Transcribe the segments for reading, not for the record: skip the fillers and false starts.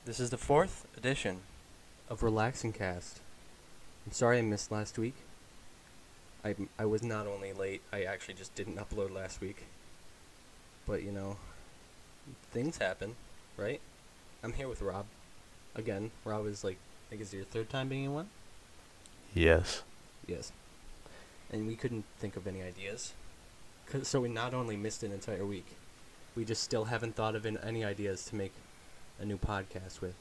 This is the fourth edition of Relaxing Cast. I'm sorry I missed last week. I was not only late, I actually just didn't upload last week. But, things happen, right? I'm here with Rob. Again, Rob is I think it's your third time being in one? Yes. Yes. And we couldn't think of any ideas. So we not only missed an entire week, we just still haven't thought of any ideas to make a new podcast with.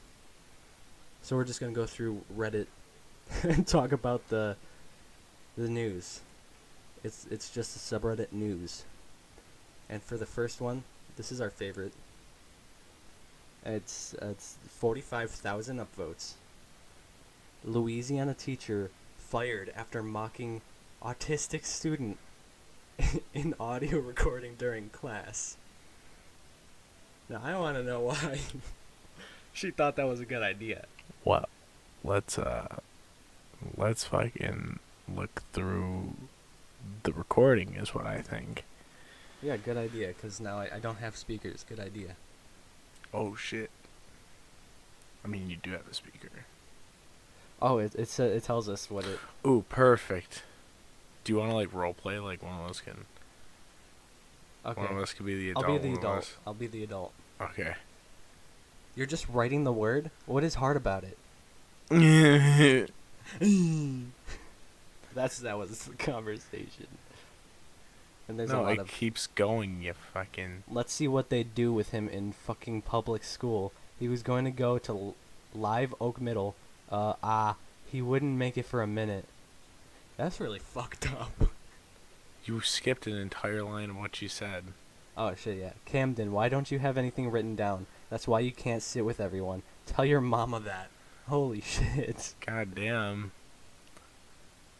So we're just going to go through Reddit and talk about the news. It's just a subreddit news. And for the first one, this is our favorite. It's 45,000 upvotes. Louisiana teacher fired after mocking autistic student in audio recording during class. Now I want to know why she thought that was a good idea. Well, let's fucking look through the recording is what I think. Yeah, good idea, because now I don't have speakers. Good idea. Oh shit. I mean, you do have a speaker. Oh, it tells us what it... Ooh, perfect. Do you want to role play one of us can? Okay. One of us could be the adult. I'll be the adult. I'll be the adult. Okay. You're just writing the word? What is hard about it? That was the conversation. And there's a lot it keeps going, you fucking... Let's see what they do with him in fucking public school. He was going to go to Live Oak Middle. He wouldn't make it for a minute. That's really fucked up. You skipped an entire line of what you said. Oh, shit, yeah. Camden, why don't you have anything written down? That's why you can't sit with everyone. Tell your mama that. Holy shit. God damn.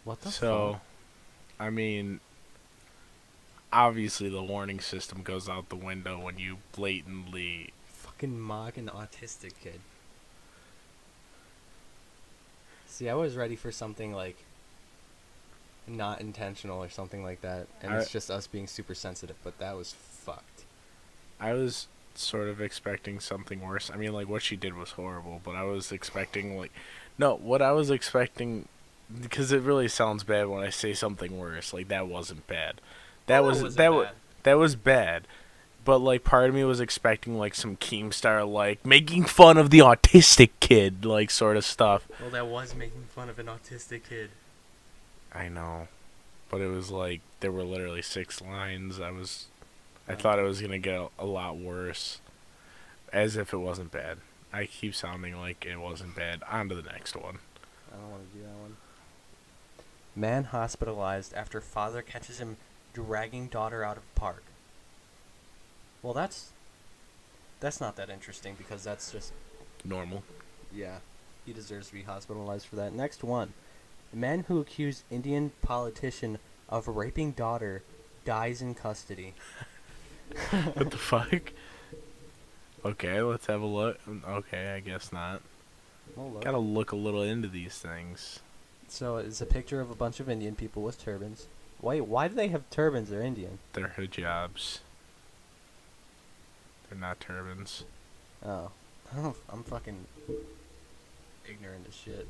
What the fuck? So, I mean, obviously the warning system goes out the window when you blatantly... Fucking mock an autistic kid. See, I was ready for something not intentional or something like that, and it's just us being super sensitive, but that was fucked. I was sort of expecting something worse. I mean, what she did was horrible, but I was expecting, what I was expecting, because it really sounds bad when I say something worse, that wasn't bad. That was bad. But, part of me was expecting, some Keemstar, making fun of the autistic kid, sort of stuff. Well, that was making fun of an autistic kid. I know. But it was, there were literally 6 lines. I thought it was going to get a lot worse. As if it wasn't bad. I keep sounding like it wasn't bad. On to the next one. I don't want to do that one. Man hospitalized after father catches him dragging daughter out of park. Well, that's not that interesting because that's just... Normal. Yeah. He deserves to be hospitalized for that. Next one. A man who accused Indian politician of raping daughter dies in custody. What the fuck? Okay, let's have a look. Okay, I guess not. Gotta look a little into these things. So it's a picture of a bunch of Indian people with turbans. Why do they have turbans? They're Indian. They're hijabs. They're not turbans. Oh. I'm fucking ignorant as shit.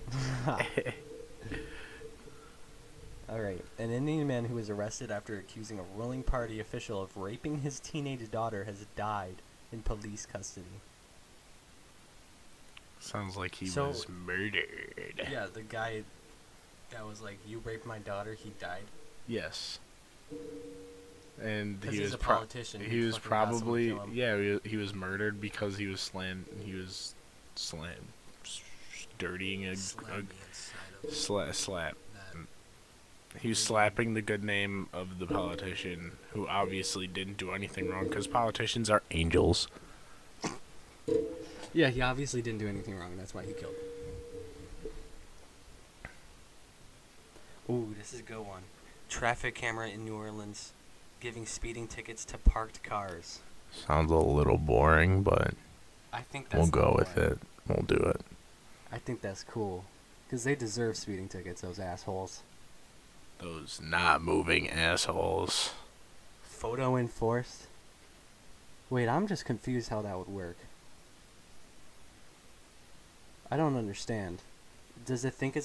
Alright. An Indian man who was arrested after accusing a ruling party official of raping his teenage daughter has died in police custody. Sounds like he was murdered. Yeah, the guy that was like, you raped my daughter, he died. Yes. And he he's was a politician. He was probably he was murdered because he was dirtying a slap. He was slapping the good name of the politician who obviously didn't do anything wrong because politicians are angels. Yeah, he obviously didn't do anything wrong. That's why he killed him. Ooh, this is a good one. Traffic camera in New Orleans giving speeding tickets to parked cars. Sounds a little boring, but I think that's we'll go with it. We'll do it. I think that's cool. Because they deserve speeding tickets, those assholes. Those not moving assholes. Photo enforced? Wait, I'm just confused how that would work. I don't understand. Does it think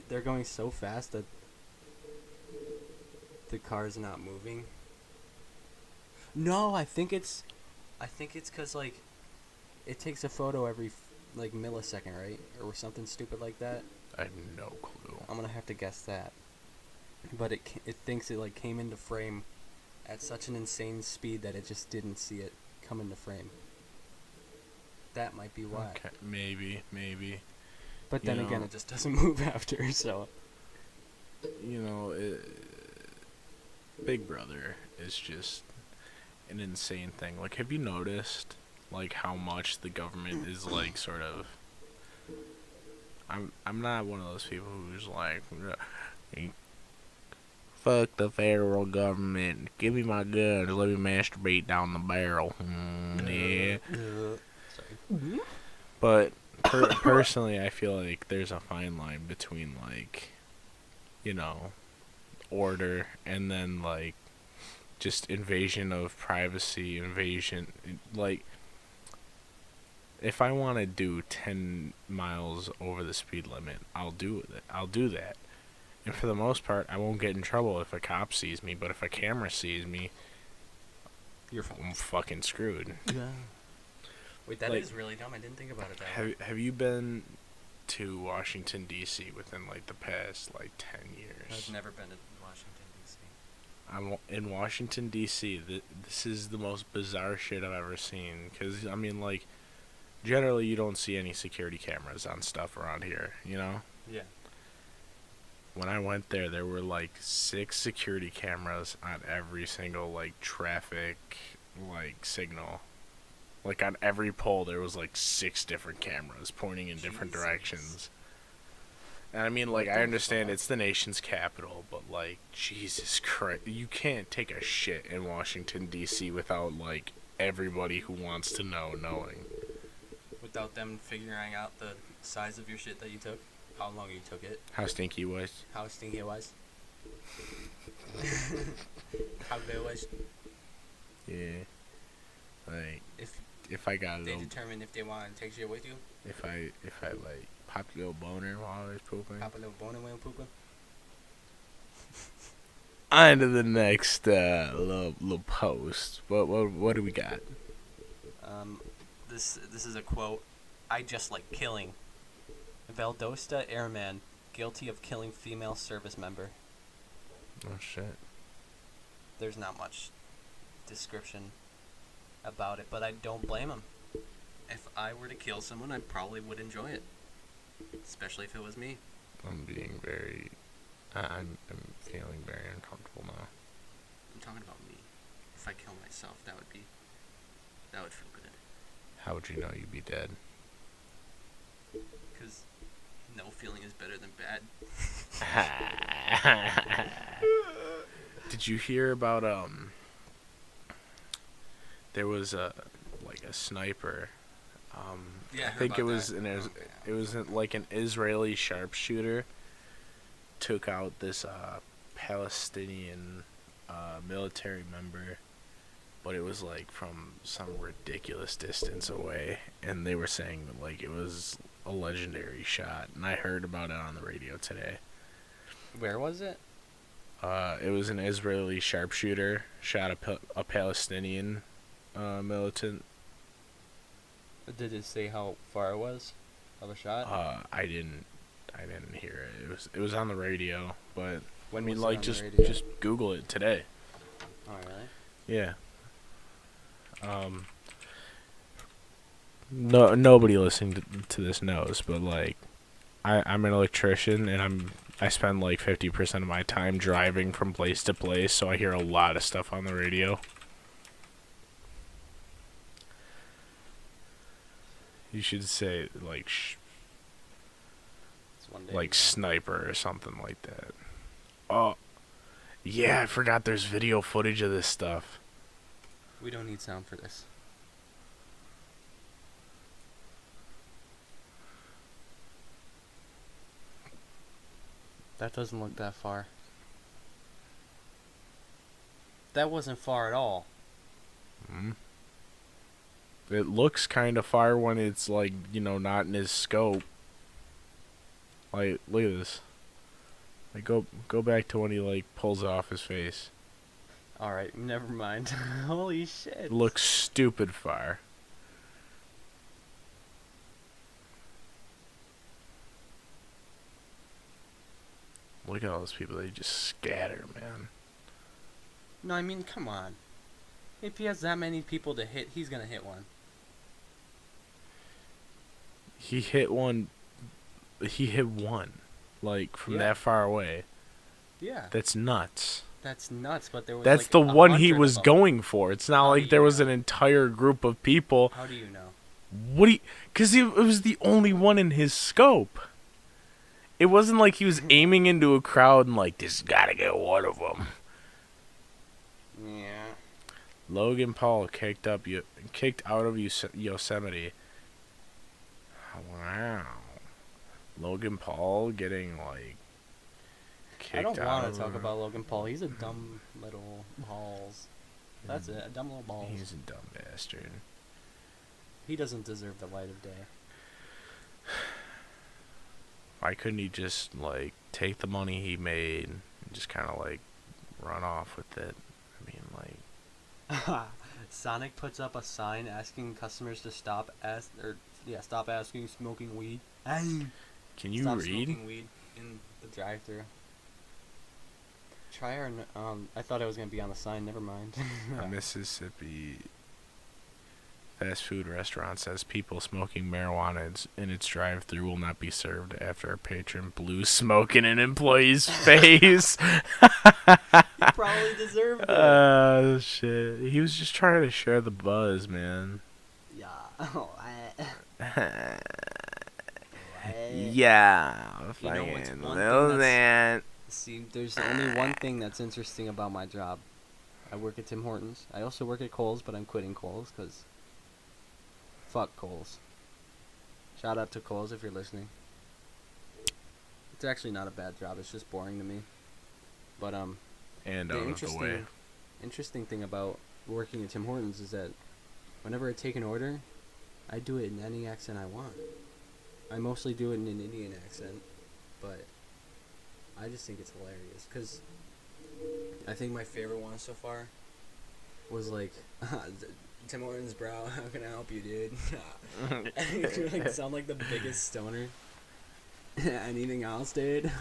they're going so fast that the car's not moving? No, I think it's because like it takes a photo every like millisecond, right, or something stupid like that. I have no clue. I'm gonna have to guess that. But it thinks it like came into frame at such an insane speed that it just didn't see it come into frame. That might be why. Okay, maybe. But then again, it just doesn't move after, so. Big Brother is just an insane thing. Like, have you noticed, like, how much the government is, like, sort of... I'm not one of those people who's like, fuck the federal government. Give me my guns. Let me masturbate down the barrel. Yeah. Sorry. But personally, I feel like there's a fine line between, like, order and then, like, just invasion of privacy, like, if I want to do 10 miles over the speed limit, I'll do that. And for the most part, I won't get in trouble if a cop sees me, but if a camera sees me, I'm fucking screwed. Yeah. Wait, that is really dumb. I didn't think about it that way. Have you been to Washington, D.C. within, like, the past, like, 10 years? I've never been to Washington, D.C. I'm in Washington, D.C. This is the most bizarre shit I've ever seen. Because, I mean, like, generally you don't see any security cameras on stuff around here, you know? Yeah. When I went there, there were, like, 6 security cameras on every single, like, traffic, like, signal. Like, on every pole, there was, like, 6 different cameras pointing in different directions. And I mean, like, I understand it's the nation's capital, but, like, Jesus Christ, you can't take a shit in Washington, D.C. without, like, everybody who wants to know knowing. Without them figuring out the size of your shit that you took? How long you took it? How stinky it was. How stinky it was? How good it was? Yeah. Like, if I got they determine if they want to take shit with you? If I like, popped a little boner while I was pooping. Pop a little boner while pooping? On to the next little post. What do we got? This is a quote. I just like killing. Valdosta airman guilty of killing female service member. Oh shit. There's not much description about it, but I don't blame him. If I were to kill someone, I probably would enjoy it, especially if it was me. I'm feeling very uncomfortable now. I'm talking about me. If I kill myself, that would feel good. How would you know you'd be dead? Because no feeling is better than bad. Did you hear about there was a sniper. Yeah, I think it was like an Israeli sharpshooter took out this Palestinian military member, but it was like from some ridiculous distance away, and they were saying that, like, it was a legendary shot, and I heard about it on the radio today. Where was it? It was an Israeli sharpshooter shot a Palestinian militant. Did it say how far it was of a shot? I didn't hear it. It was on the radio, but When I mean, was like, it on the radio? just Google it today. Oh, really? Yeah. No, nobody listening to this knows, but, like, I'm an electrician, and I spend like 50% of my time driving from place to place, so I hear a lot of stuff on the radio. You should say like It's one day like ago. sniper or something like that. Oh, yeah, I forgot there's video footage of this stuff. We don't need sound for this. That doesn't look that far. That wasn't far at all. Mm-hmm. It looks kind of far when it's, like, not in his scope. Like, look at this. Like, go back to when he, like, pulls it off his face. Alright, never mind. Holy shit. It looks stupid fire. Look at all those people. They just scatter, man. No, I mean, come on. If he has that many people to hit, he's gonna hit one. He hit one. He hit one. Like, from that far away. Yeah. That's nuts. That's nuts, but there was That's like the one he 100 was of them. going for. It's not How like do there you was know? an entire group of people. How do you know? What do you... Because it was the only one in his scope. It wasn't like he was aiming into a crowd and like, this gotta get one of them. Yeah. Logan Paul kicked out of Yosemite. Wow. Logan Paul getting, like, kicked out. I don't want to talk about Logan Paul. He's a dumb little balls. That's it. A dumb little balls. He's a dumb bastard. He doesn't deserve the light of day. Why couldn't he just, like, take the money he made and just kind of, like, run off with it? I mean, like... Sonic puts up a sign asking customers to stop asking smoking weed. Can you Stop read? smoking weed in the drive-thru. Try our I thought it was gonna be on the sign. Never mind. A Mississippi fast food restaurant says people smoking marijuana in its drive-thru will not be served after a patron blew smoke in an employee's face. He probably deserved it. Oh shit! He was just trying to share the buzz, man. Yeah. Yeah, You know what's fucking one little thing man. See, there's only one thing that's interesting about my job. I work at Tim Hortons. I also work at Kohl's, but I'm quitting Kohl's because fuck Kohl's. Shout out to Kohl's if you're listening. It's actually not a bad job. It's just boring to me. But And the out of the way. interesting thing about working at Tim Hortons is that whenever I take an order, I do it in any accent I want. I mostly do it in an Indian accent, but I just think it's hilarious because I think my favorite one so far was like, Tim Hortons, bro, how can I help you, dude? You like sound like the biggest stoner. Anything else, dude?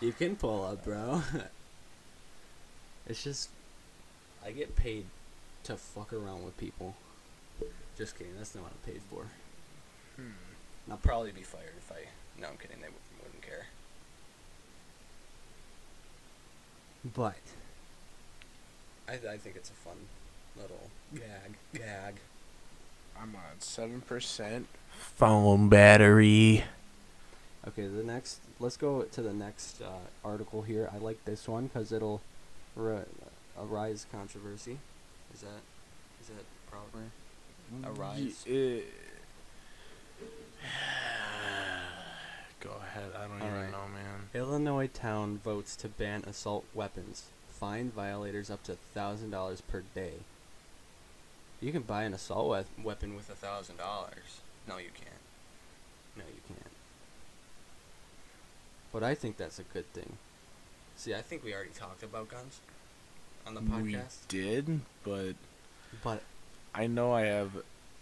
You can pull up, bro. It's just, I get paid to fuck around with people. Just kidding, that's not what I'm paid for. I'll probably be fired if I... No, I'm kidding, they wouldn't care. But I think it's a fun little gag. I'm on 7% phone battery. Okay, let's go to the next article here. I like this one because it'll arise controversy. Is that proper? Arise. Go ahead. I don't All even right. know, man. Illinois town votes to ban assault weapons. Fine violators up to $1,000 per day. You can buy an assault weapon with $1,000. No, you can't. No, you can't. But I think that's a good thing. See, I think we already talked about guns on the podcast. We did, but I know I have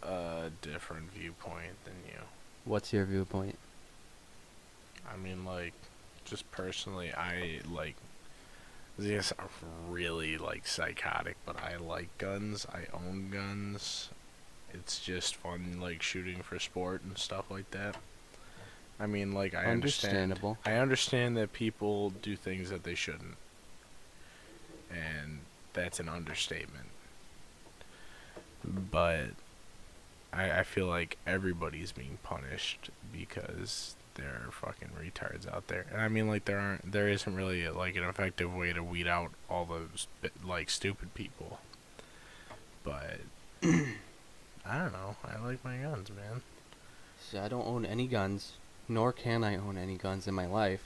a different viewpoint than you. What's your viewpoint? I mean, like, just personally, I like. This is really like psychotic, but I like guns. I own guns. It's just fun, like shooting for sport and stuff like that. I mean, like, I Understandable. I understand that people do things that they shouldn't, and that's an understatement. But I feel like everybody's being punished because there are fucking retards out there. And I mean, like, there isn't really like an effective way to weed out all those like stupid people. But I don't know. I like my guns, man. See, I don't own any guns, nor can I own any guns in my life,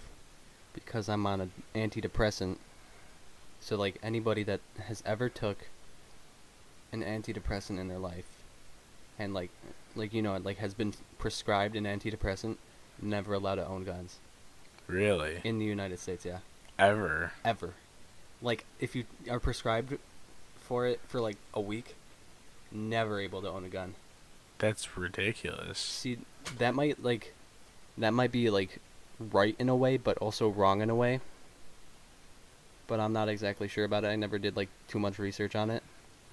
because I'm on an antidepressant. So, like, anybody that has ever took an antidepressant in their life, and like you know, like has been prescribed an antidepressant, never allowed to own guns. Really? in the United States, yeah. Ever? Ever. Like, if you are prescribed for it for, like, a week, never able to own a gun. That's ridiculous. See, that might be, like, right in a way, but also wrong in a way. But I'm not exactly sure about it. I never did, like, too much research on it.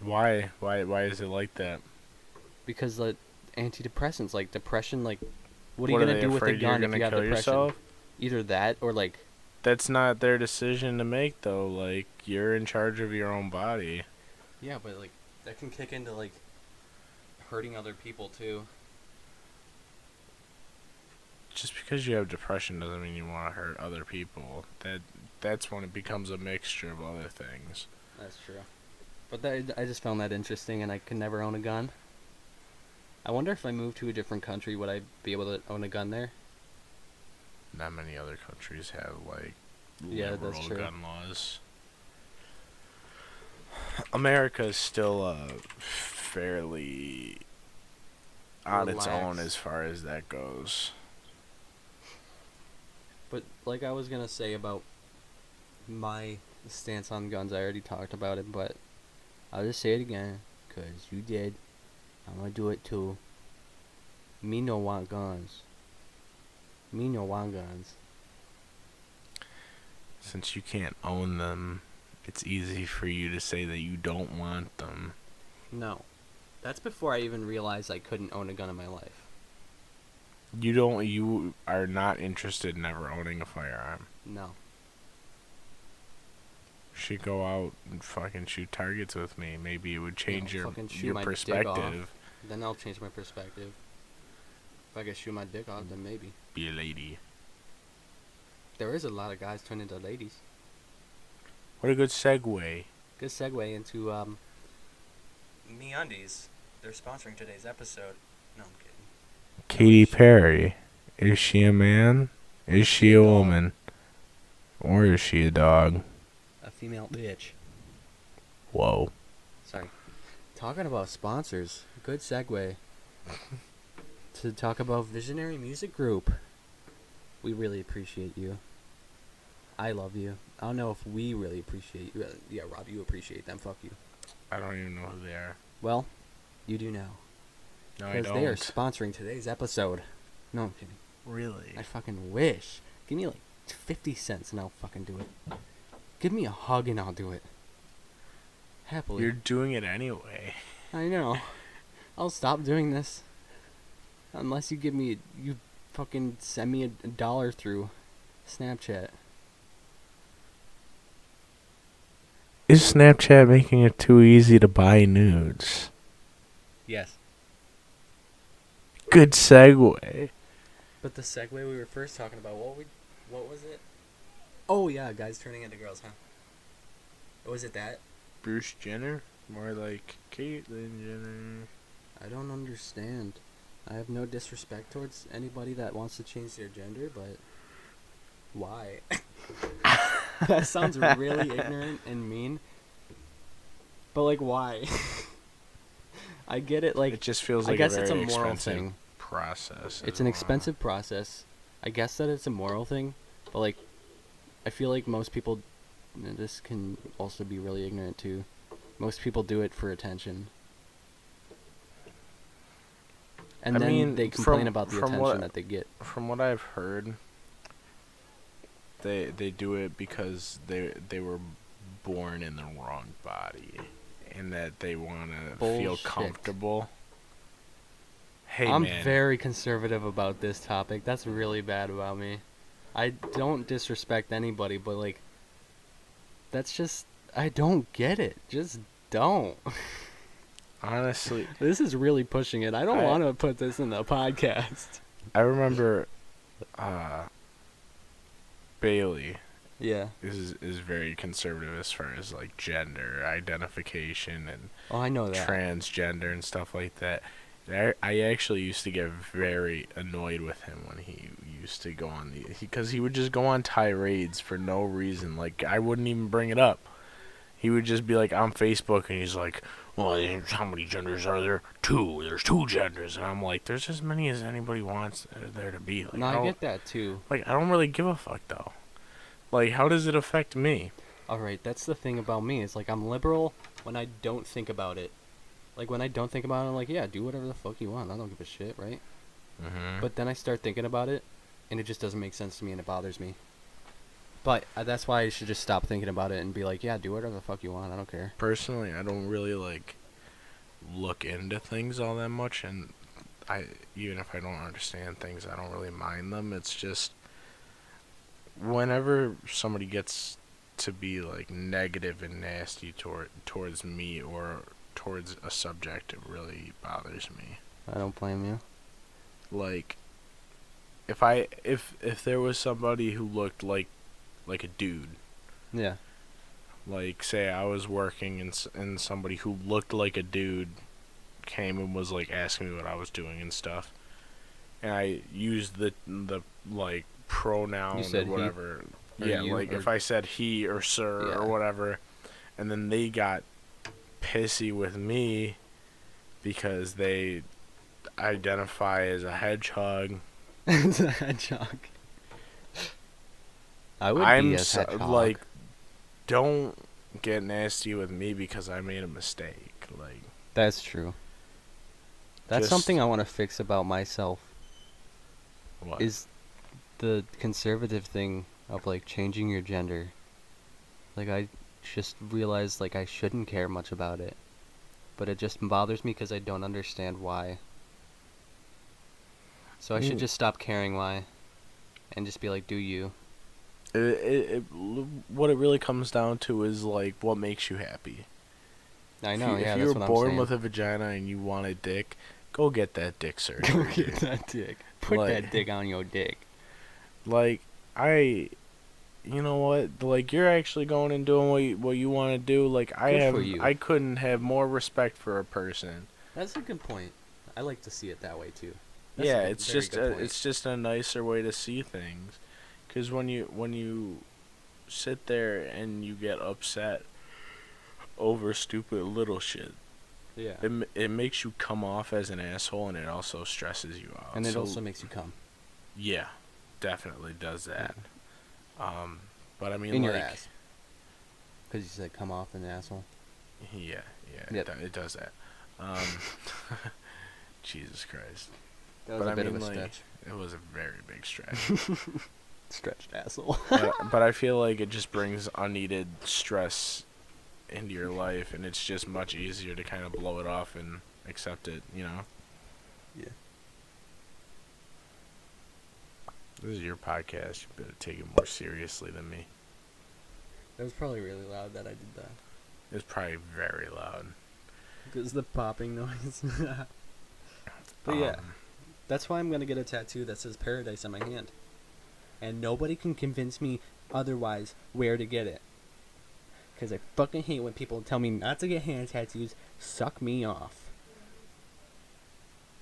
Why? Why is it like that? Because, like, antidepressants, like, depression, like, what are you What, going to do with a afraid you're gun if gonna you have kill depression? yourself? Either that or, like... That's not their decision to make, though. Like, you're in charge of your own body. Yeah, but, like, that can kick into, like, hurting other people, too. Just because you have depression doesn't mean you want to hurt other people. That's when it becomes a mixture of other things. That's true. But I just found that interesting, and I could never own a gun. I wonder if I moved to a different country, would I be able to own a gun there? Not many other countries have, like, Yeah, liberal that's true. gun laws. America is still fairly on its own Relaxed. as far as that goes. But like I was gonna say about my stance on guns, I already talked about it, but I'll just say it again, 'cause you did. I'm gonna do it too. Me no want guns. Me no want guns. Since you can't own them, it's easy for you to say that you don't want them. No. That's before I even realized I couldn't own a gun in my life. You are not interested in ever owning a firearm. No. Should go out and fucking shoot targets with me. Maybe it would change I'll fucking shoot your my dick perspective. Then I'll change my perspective. If I could shoot my dick off, then maybe. Be a lady. There is a lot of guys turn into ladies. What a good segue. Good segue into MeUndies. They're sponsoring today's episode. No, I'm kidding. Katy Perry. Is she a man? Is she a woman? Or is she a dog? A female bitch. Whoa. Sorry. Talking about sponsors, good segue to talk about Visionary Music Group. We really appreciate you. I love you. I don't know if we really appreciate you. Yeah, Rob, you appreciate them. Fuck you. I don't even know who they are. Well, you do now. No, I Because don't. they are sponsoring today's episode. No, I'm kidding. Really? I fucking wish. Give me like 50 cents and I'll fucking do it. Give me a hug and I'll do it. Happily. You're doing it anyway. I know. I'll stop doing this. Unless you give me, you fucking send me a dollar through Snapchat. Is Snapchat making it too easy to buy nudes? Yes. Good segue. But the segue we were first talking about, what was it? Oh yeah, guys turning into girls, huh? Was it that? Bruce Jenner? More like Caitlyn Jenner. I don't understand. I have no disrespect towards anybody that wants to change their gender, but why? That sounds really ignorant and mean. But like, why? I get it. Like, It just feels I like guess a it's a very moral expensive thing. process. It's as an well. expensive process. I guess that it's a moral thing, but like, I feel like most people, this can also be really ignorant too. Most people do it for attention. And I then mean, they complain from- about the from attention what- that they get. From what I've heard, they do it because they were born in the wrong body, and that they want to feel Bullshit. comfortable. Hey I'm man, very conservative about this topic. That's really bad about me. I don't disrespect anybody, but like, that's just, I don't get it. Just don't. honestly, This is really pushing it. I don't I- want to put this in the podcast. I remember Bailey Yeah. is very conservative as far as like gender identification and Oh, I know that. transgender and stuff like that. And I actually used to get very annoyed with him when he used to go on because he would just go on tirades for no reason. Like, I wouldn't even bring it up. He would just be like on Facebook and he's like, well, how many genders are there? 2. There's 2 genders. And I'm like, there's as many as anybody wants there to be. Like, No, I get that too. Like, I don't really give a fuck, though. Like, how does it affect me? Alright, that's the thing about me. It's like, I'm liberal when I don't think about it. Like, when I don't think about it, I'm like, yeah, do whatever the fuck you want. I don't give a shit, right? Mm-hmm. But then I start thinking about it, and it just doesn't make sense to me, and it bothers me. But that's why I should just stop thinking about it and be like, yeah, do whatever the fuck you want. I don't care. Personally, I don't really, like, look into things all that much, and even if I don't understand things, I don't really mind them. It's just whenever somebody gets to be, like, negative and nasty towards me or towards a subject, it really bothers me. I don't blame you. Like, if there was somebody who looked like a dude, Yeah. like, say I was working and somebody who looked like a dude came and was, like, asking me what I was doing and stuff, and I used the like, pronoun or whatever. Yeah, like, if I said he or sir or whatever, and then they got pissy with me because they identify as a hedgehog. It's a hedgehog. I would be a hedgehog. Like, don't get nasty with me because I made a mistake. Like, that's true. That's something I want to fix about myself. What? Is the conservative thing of, like, changing your gender. Like, I just realized, like, I shouldn't care much about it. But it just bothers me because I don't understand why. So I should just stop caring why. And just be like, do you. What it really comes down to is, like, what makes you happy. I know, if you were born with a vagina and you want a dick, go get that dick surgery. Go get that dick. Put that dick on your dick. Like, you know what? Like, you're actually going and doing what you want to do. Like, I couldn't have more respect for a person. That's a good point. I like to see it that way too. It's just a nicer way to see things. Because when you sit there and you get upset over stupid little shit, it makes you come off as an asshole, and it also stresses you out. And it also makes you come. Yeah, definitely does that. Yeah. But I mean, in like, your ass. Because you said come off an asshole. Yeah, Yep. it does that. Jesus Christ. That was a bit of a stretch. It was a very big stretch. Stretched asshole. but I feel like it just brings unneeded stress into your life, and it's just much easier to kind of blow it off and accept it, you know? Yeah. This is your podcast. You better take it more seriously than me. It was probably really loud that I did that. It was probably very loud. Because the popping noise. But yeah, that's why I'm going to get a tattoo that says Paradise on my hand. And nobody can convince me otherwise where to get it. Because I fucking hate when people tell me not to get hand tattoos. Suck me off.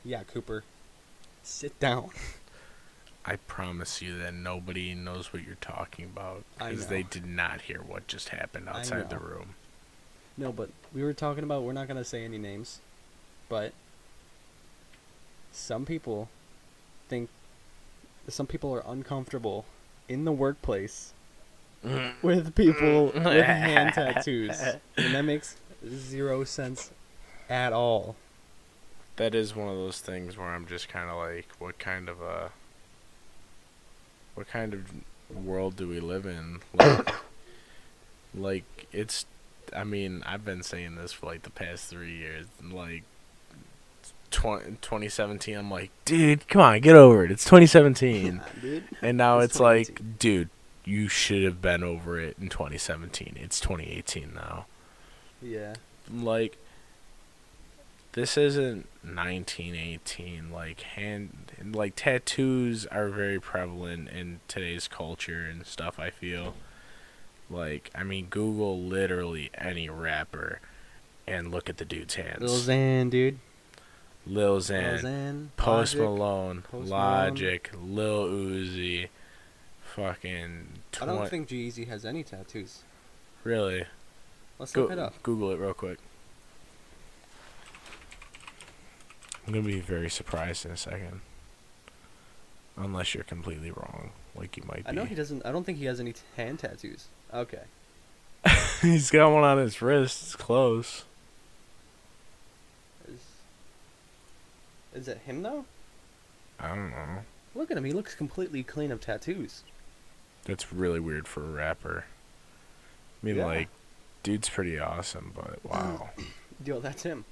Yeah, Cooper. Sit down. I promise you that nobody knows what you're talking about. Because they did not hear what just happened outside the room. No, but we were talking about, we're not going to say any names. But some people are uncomfortable in the workplace with people with hand tattoos. And that makes zero sense at all. That is one of those things where I'm just kind of like, what kind of world do we live in? Like, it's, I mean, I've been saying this for, like, the past 3 years. Like, 2017, I'm like, dude, come on, get over it. It's 2017. Dude, and now it's like, dude, you should have been over it in 2017. It's 2018 now. Yeah. Like, this isn't 1918. Like, tattoos are very prevalent in today's culture and stuff, I feel. Like, I mean, Google literally any rapper and look at the dude's hands. Lil Xan, dude. Lil Xan, Post Malone, Logic, Lil Uzi, fucking... I don't think G-Eazy has any tattoos. Really? Let's look it up. Google it real quick. I'm gonna be very surprised in a second. Unless you're completely wrong, like you might be. I know he doesn't. I don't think he has any hand tattoos. Okay. He's got one on his wrist. It's close. Is it him though? I don't know. Look at him. He looks completely clean of tattoos. That's really weird for a rapper. I mean, Yeah. like, dude's pretty awesome, but wow. Yo, that's him.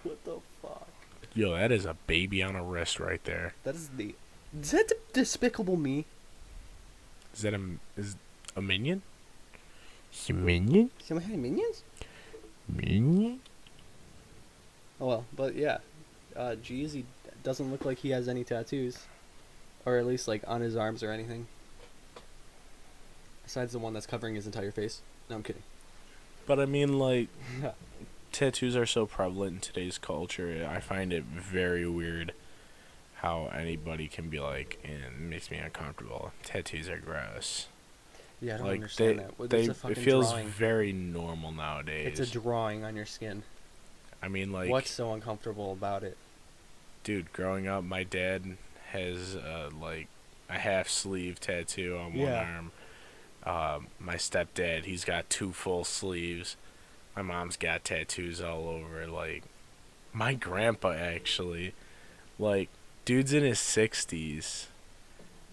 What the fuck? Yo, that is a baby on a wrist right there. Is that Despicable Me? Is a minion? Is a minion? Someone had minions? Minion? Oh well, but yeah. Jeezy doesn't look like he has any tattoos. Or at least, like, on his arms or anything. Besides the one that's covering his entire face. No, I'm kidding. But I mean, like, tattoos are so prevalent in today's culture. I find it very weird how anybody can be like, it makes me uncomfortable. Tattoos are gross. Yeah, I don't Like, understand that. Well, it's a it fucking feels drawing. very normal nowadays. It's a drawing on your skin. I mean, like, What's so uncomfortable about it? dude, growing up, my dad has like a half sleeve tattoo on one arm. My stepdad, he's got 2 full sleeves. My mom's got tattoos all over. Like, my grandpa actually, like, dude's in his 60s,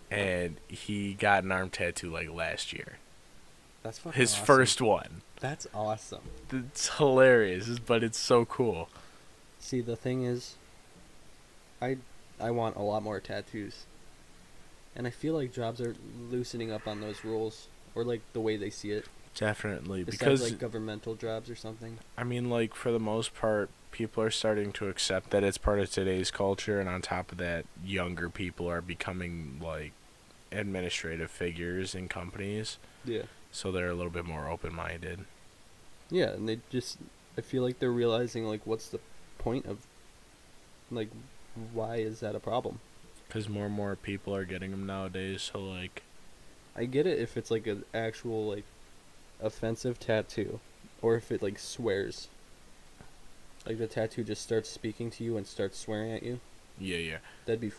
and he got an arm tattoo like last year. That's fucking His awesome. first one. That's awesome. It's hilarious, but it's so cool. See, the thing is, I want a lot more tattoos. And I feel like jobs are loosening up on those rules, or like the way they see it. Definitely, Besides, because like governmental jobs or something. I mean, like, for the most part, people are starting to accept that it's part of today's culture, and on top of that, younger people are becoming, like, administrative figures in companies, Yeah. so they're a little bit more open-minded. Yeah, and I feel like they're realizing, like, what's the point of, like, why is that a problem? Because more and more people are getting them nowadays, so, like... I get it if it's, like, an actual, like, offensive tattoo, or if it, like, swears. Like, the tattoo just starts speaking to you and starts swearing at you. Yeah. That'd be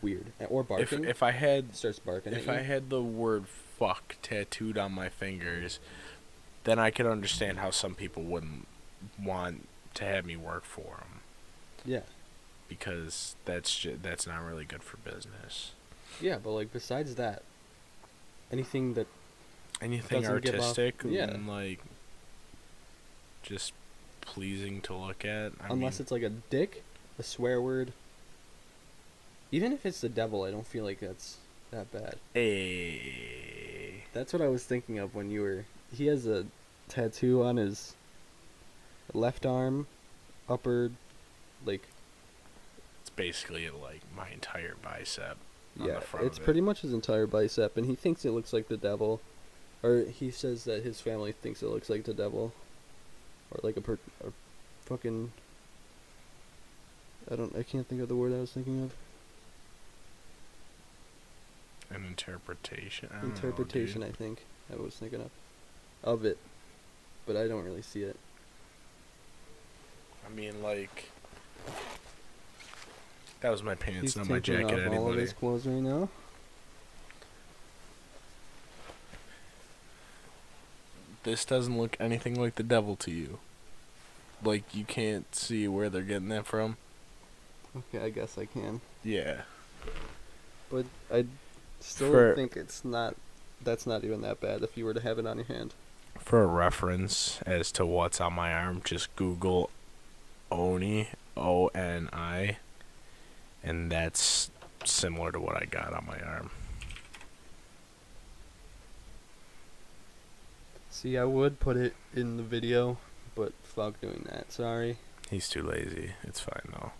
weird. Or barking. If I had... Starts barking at If you. I had the word fuck tattooed on my fingers, then I could understand how some people wouldn't want to have me work for them. Yeah. Because that's not really good for business. Yeah, but, like, besides that, anything that Anything doesn't give off- artistic yeah. and, like, just pleasing to look at. unless it's like a dick, a swear word. Even if it's the devil, I don't feel like that's that bad. Hey. That's what I was thinking of when you were... He has a tattoo on his left arm, upper, like... It's basically, like, my entire bicep. On Yeah, the front it's of it. pretty much his entire bicep, and he thinks it looks like the devil. Or he says that his family thinks it looks like the devil. Or like a fucking... I can't think of the word I was thinking of. An interpretation. I don't know, Interpretation, dude. I think I was thinking of it, but I don't really see it. I mean, like, that was my pants, He's not my taking jacket. off all of Anybody? his clothes right now. This doesn't look anything like the devil to you. Like, you can't see where they're getting that from. Okay, I guess I can, Yeah. but I still For- think it's not. That's not even that bad if you were to have it on your hand. For a reference as to what's on my arm, just Google Oni, O-N-I, and that's similar to what I got on my arm. See, I would put it in the video, but fuck doing that. Sorry. He's too lazy. It's fine, though.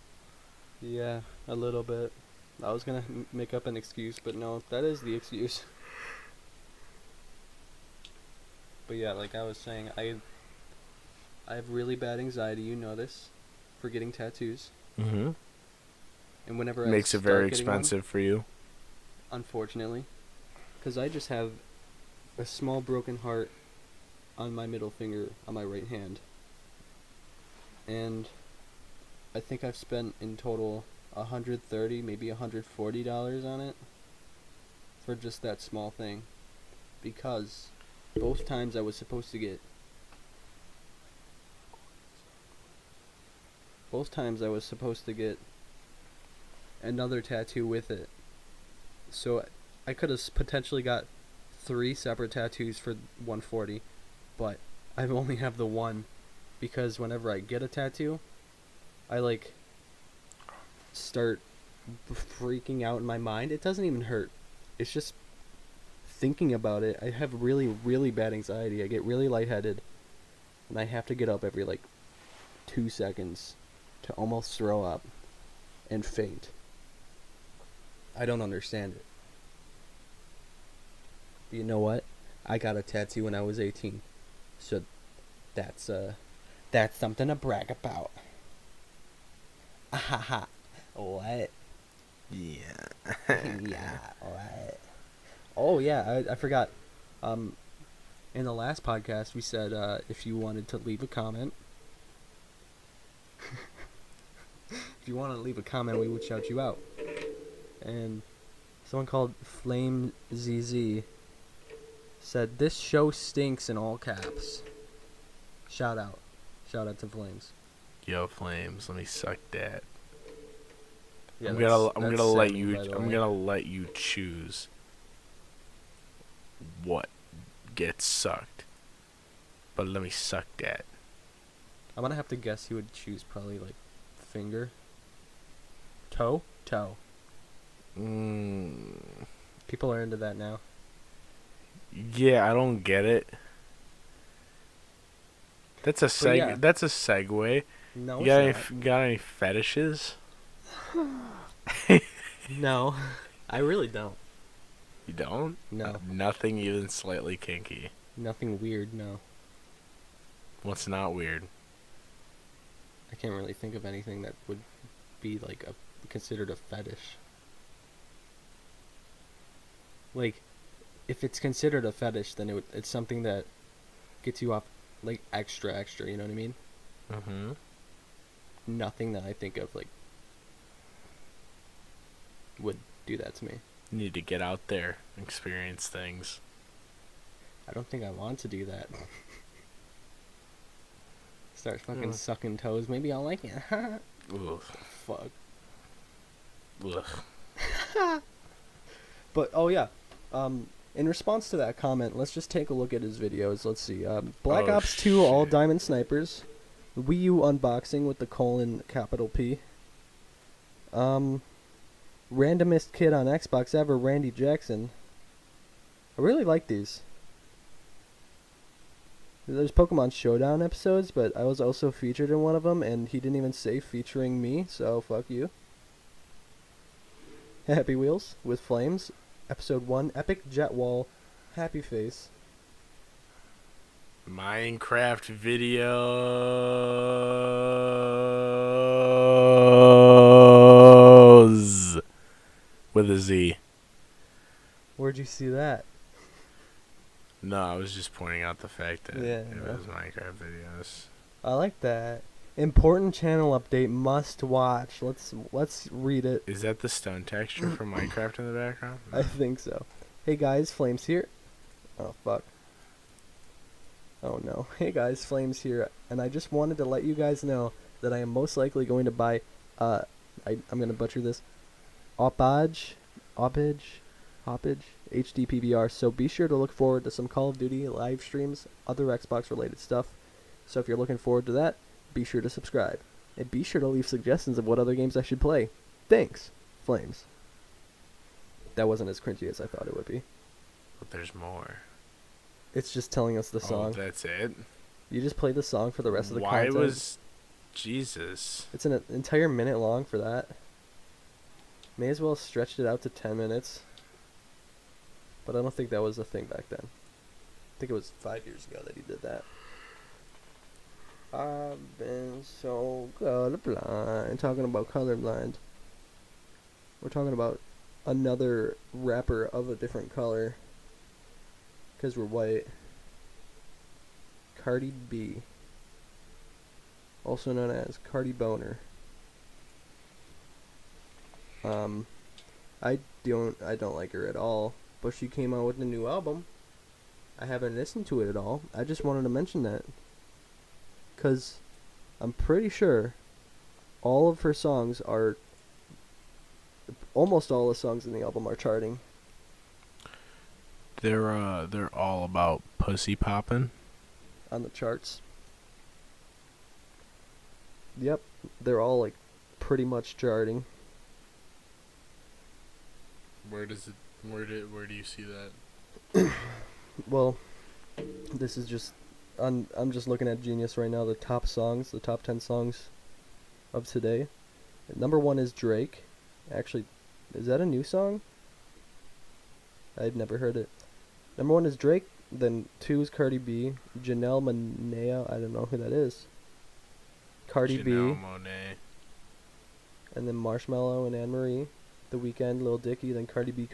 Yeah, a little bit. I was gonna make up an excuse, but no, that is the excuse. But yeah, like I was saying, I have really bad anxiety. You know this, for getting tattoos. Mm-hmm. And whenever Makes I it very start getting one, expensive for you. unfortunately, because I just have a small broken heart on my middle finger on my right hand, and I think I've spent in total $130, maybe $140 on it for just that small thing, because both times I was supposed to get another tattoo with it. So I could have potentially got 3 separate tattoos for $140, but I only have the one, because whenever I get a tattoo, I like start freaking out in my mind. It doesn't even hurt. It's just thinking about it. I have really, really bad anxiety. I get really lightheaded, and I have to get up every like 2 seconds to almost throw up and faint. I don't understand it. But you know what? I got a tattoo when I was 18. So that's something to brag about. Ahaha. What? Yeah. Yeah, what? Oh yeah, I forgot. In the last podcast we said if you wanted to leave a comment we would shout you out. And someone called Flame ZZ said, "This show stinks," in all caps. Shout out to Flames. Yo, Flames, let me suck that. Yeah, I'm that's gonna let Sammy, you. by the I'm way. gonna let you choose what gets sucked. But let me suck that. I'm gonna have to guess he would choose probably like finger. Toe. People are into that now. Yeah, I don't get it. That's a yeah. That's a segue. No, You it's not. got any fetishes? No, I really don't. You don't? No. Nothing even slightly kinky. Nothing weird, no. What's not weird? I can't really think of anything that would be like considered a fetish. Like, if it's considered a fetish, then it's something that gets you off like extra, you know what I mean? Mm-hmm. Nothing that I think of like would do that to me. You need to get out there, experience things. I don't think I want to do that. Start fucking sucking toes. Maybe I'll like it. Ugh. Fuck. Ugh. But oh yeah, in response to that comment, let's just take a look at his videos. Let's see. Black Ops 2 All shit. Diamond Snipers, Wii U unboxing with the capital P. Randomest kid on Xbox ever, Randy Jackson. I really like these. There's Pokemon Showdown episodes, but I was also featured in one of them, and he didn't even say featuring me, so fuck you. Happy Wheels with Flames, Episode 1, Epic Jet Wall, Happy Face. Minecraft videos with a Z. Where'd you see that? No, I was just pointing out the fact that Yeah, it no. was Minecraft videos. I like that. Important channel update, must watch. Let's read it. Is that the stone texture from Minecraft in the background? I think so. Hey guys, Flames here. Oh fuck. Oh no. Hey guys, Flames here, and I just wanted to let you guys know that I am most likely going to buy I'm gonna butcher this. Hoppage HD PVR, so be sure to look forward to some Call of Duty live streams, other Xbox related stuff. So if you're looking forward to that, be sure to subscribe. And be sure to leave suggestions of what other games I should play. Thanks, Flames. That wasn't as cringy as I thought it would be. But there's more. It's just telling us the song. Oh, that's it? You just play the song for the rest of the Why content. was... Jesus. It's an entire minute long for that. May as well have stretched it out to 10 minutes. But I don't think that was a thing back then. I think it was 5 years ago that he did that. I've been so colorblind. Talking about colorblind. We're talking about another rapper of a different color. Because we're white. Cardi B. Also known as Cardi Boner. I don't like her at all, but she came out with a new album. I haven't listened to it at all. I just wanted to mention that, cause I'm pretty sure all of her songs are, almost all the songs in the album are charting They're all about pussy popping. on the charts. Yep, they're all like pretty much charting. Where do you see that? Well, this is just I'm just looking at Genius right now, the top songs, the top 10 songs of today. Number 1 is Drake. Actually, is that a new song? I'd never heard it. Number 1 is Drake, then 2 is Cardi B, Janelle Monáe, I don't know who that is. Cardi B, Janelle Monáe. and then Marshmello and Anne Marie. The Weeknd, Lil Dicky, then Cardi B.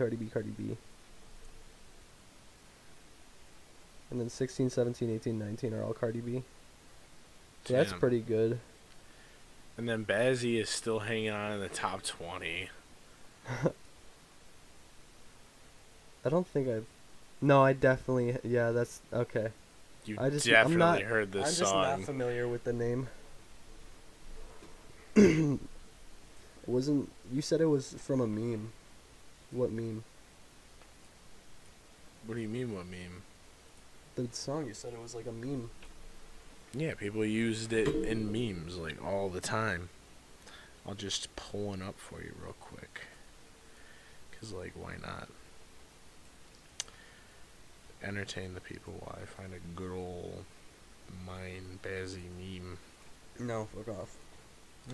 And then 16, 17, 18, 19 are all Cardi B. So that's Damn. pretty good. And then Bazzi is still hanging on in the top 20. I don't think I've... No, I definitely... Yeah, that's... Okay. You I'm definitely not, heard this I'm just song. not familiar with the name. Wasn't... You said it was from a meme. What meme? What do you mean, what meme? The song, you said it was like a meme. Yeah, people used it in memes like all the time. I'll just pull one up for you real quick. 'Cause like, why not? Entertain the people while I find a good old Mind Bazzi meme. No, fuck off.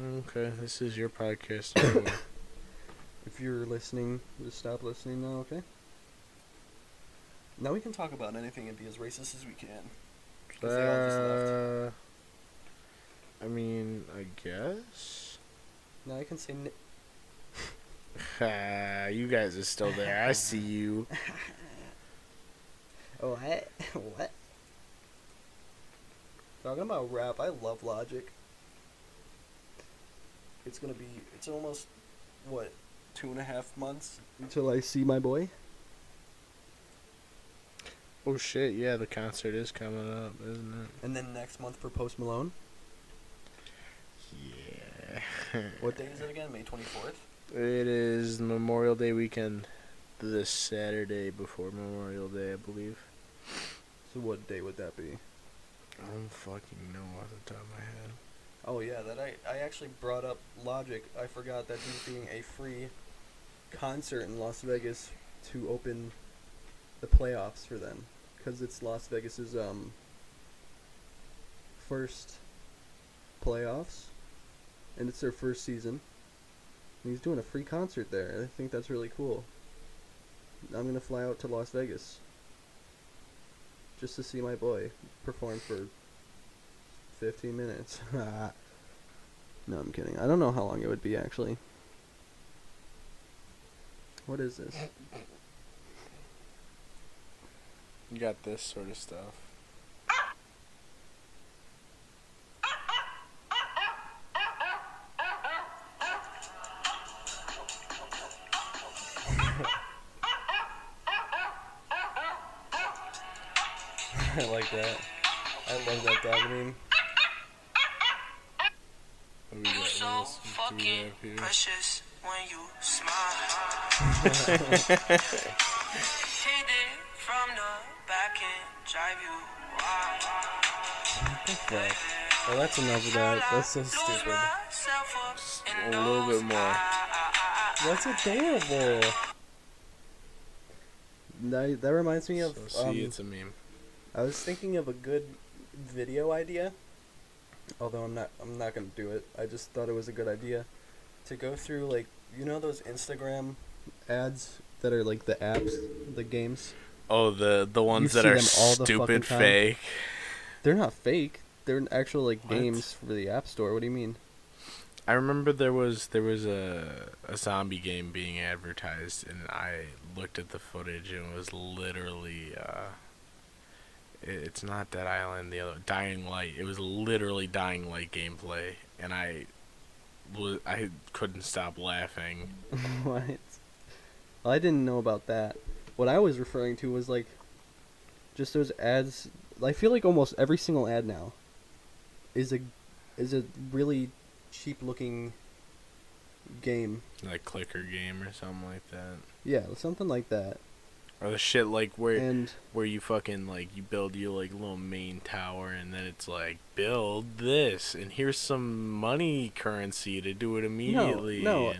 Okay, this is your podcast. If you're listening, just stop listening now, okay? Now we can talk about anything and be as racist as we can. 'Cause they all just left. I mean, I guess. Now I can say... You guys are still there. I see you. What? What? Talking about rap, I love Logic. It's almost, what, 2.5 months until I see my boy? Oh shit, yeah, the concert is coming up, isn't it? And then next month for Post Malone. Yeah. What day is it again? May 24th? It is Memorial Day weekend, this Saturday before Memorial Day, I believe. So what day would that be? I don't fucking know off the top of my head. Oh yeah, that I actually brought up Logic. I forgot that he's doing a free concert in Las Vegas to open the playoffs for them, because it's Las Vegas's first playoffs, and it's their first season. And he's doing a free concert there. I think that's really cool. I'm gonna fly out to Las Vegas just to see my boy perform for 15 minutes. No, I'm kidding. I don't know how long it would be, actually. What is this? You got this sort of stuff. I like that. I love that dog meme. What do we got? What So else do we fucking have here? precious when you smile. Hit it from the back and drive you wild. Well, that's enough of that. That's so Lose stupid. myself up in A little bit more. That's adorable. That reminds me of... So see, it's a meme. I was thinking of a good video idea. Although I'm not gonna do it. I just thought it was a good idea to go through, like, you know those Instagram ads that are like the apps, the games. Oh, the ones You that see are them all the fucking stupid time. fake. They're not fake. They're actual like What? games for the App Store. What do you mean? I remember there was a zombie game being advertised, and I looked at the footage, and it was literally it's not Dead Island, the other Dying Light. It was literally Dying Light gameplay, and I I couldn't stop laughing. What? Well, I didn't know about that. What I was referring to was like just those ads. I feel like almost every single ad now is a really cheap looking game. Like clicker game or something like that. Yeah, something like that. Or the shit like where And you fucking like you build your like little main tower and then it's like build this and here's some money currency to do it immediately. no,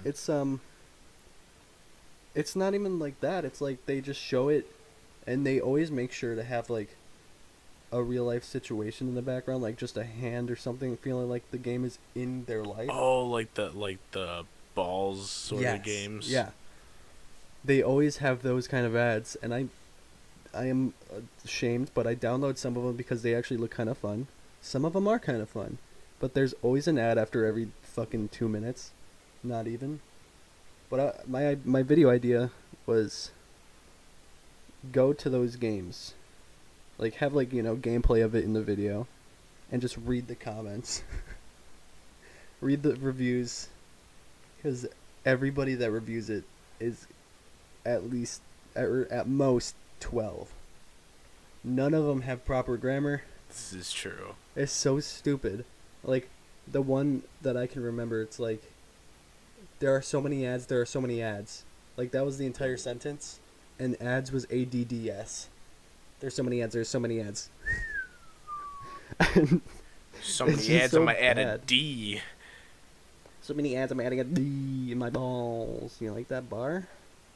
it's not even like that. It's like they just show it, and they always make sure to have like a real life situation in the background, like just a hand or something, feeling like the game is in their life. Oh, like the balls sort of games. Yeah. They always have those kind of ads, and I am ashamed, but I download some of them because they actually look kind of fun. Some of them are kind of fun, but there's always an ad after every fucking 2 minutes, not even. But my video idea was go to those games, like have like gameplay of it in the video, and just read the comments, read the reviews, because everybody that reviews it is at least or at most 12. None of them have proper grammar. This is true. It's so stupid. Like the one that I can remember, it's like there are so many ads, there are so many ads. Like that was the entire sentence, and ads was ADDS. There's so many ads, there's so many ads. So It's many just ads, so I'm gonna add a bad. D. So many ads, I'm adding a D in my balls. You like that bar?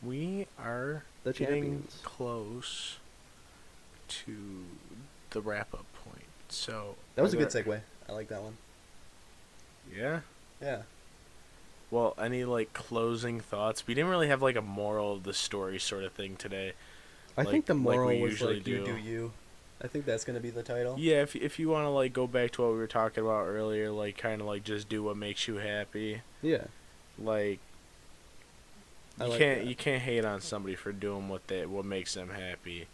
We are The getting champions. close to the wrap-up point. So That was a are good there- segue. I like that one. Yeah. Yeah. Well, any like closing thoughts? We didn't really have like a moral of the story sort of thing today. I Like- think the like we moral was usually like, you do. do you. I think that's going to be the title. Yeah, if you want to like go back to what we were talking about earlier, like kind of like just do what makes you happy. Yeah. Like I you like can't that. you can't hate on somebody for doing what makes them happy.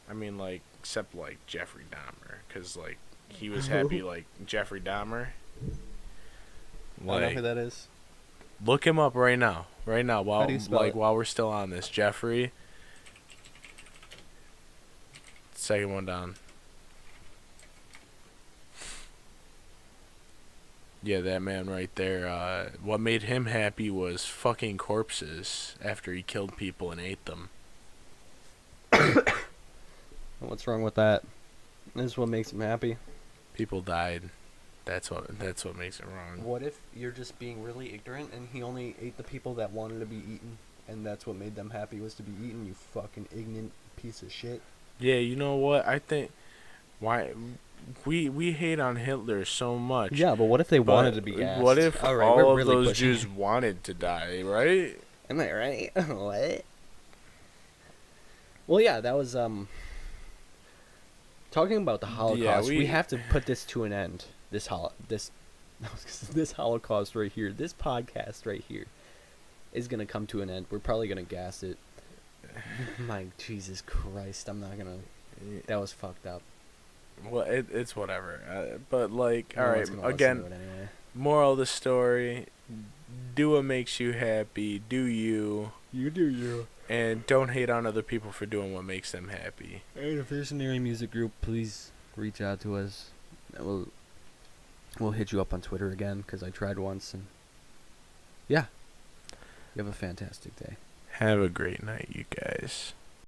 I mean, like except like Jeffrey Dahmer, because like he was happy. Like Jeffrey Dahmer. I don't know who that is. Look him up right now. How do you spell it? while we're still on this, Jeffrey. Second one down. Yeah, that man right there. What made him happy was fucking corpses after he killed people and ate them. What's wrong with that? This is what makes him happy. People died. That's what makes it wrong. What if you're just being really ignorant and he only ate the people that wanted to be eaten, and that's what made them happy was to be eaten, you fucking ignorant piece of shit. Yeah, you know what? I think why we hate on Hitler so much. Yeah, but what if they but wanted to be gassed? What if All right, all we're of really those pushing Jews it. wanted to die, right? Am I right? What? Well, yeah, that was talking about the Holocaust. We we- have to put this to an end. This Holocaust right here, this podcast right here, is gonna come to an end. We're probably gonna gas it. My Jesus Christ, I'm not gonna. That was fucked up. Well, it's whatever. But like, No all right, one's gonna listen again, to it anyway. moral of the story: do what makes you happy. Do you, You do you. and don't hate on other people for doing what makes them happy. And if there's an area music group, please reach out to us. We'll hit you up on Twitter again, because I tried once, and yeah. You have a fantastic day. Have a great night, you guys.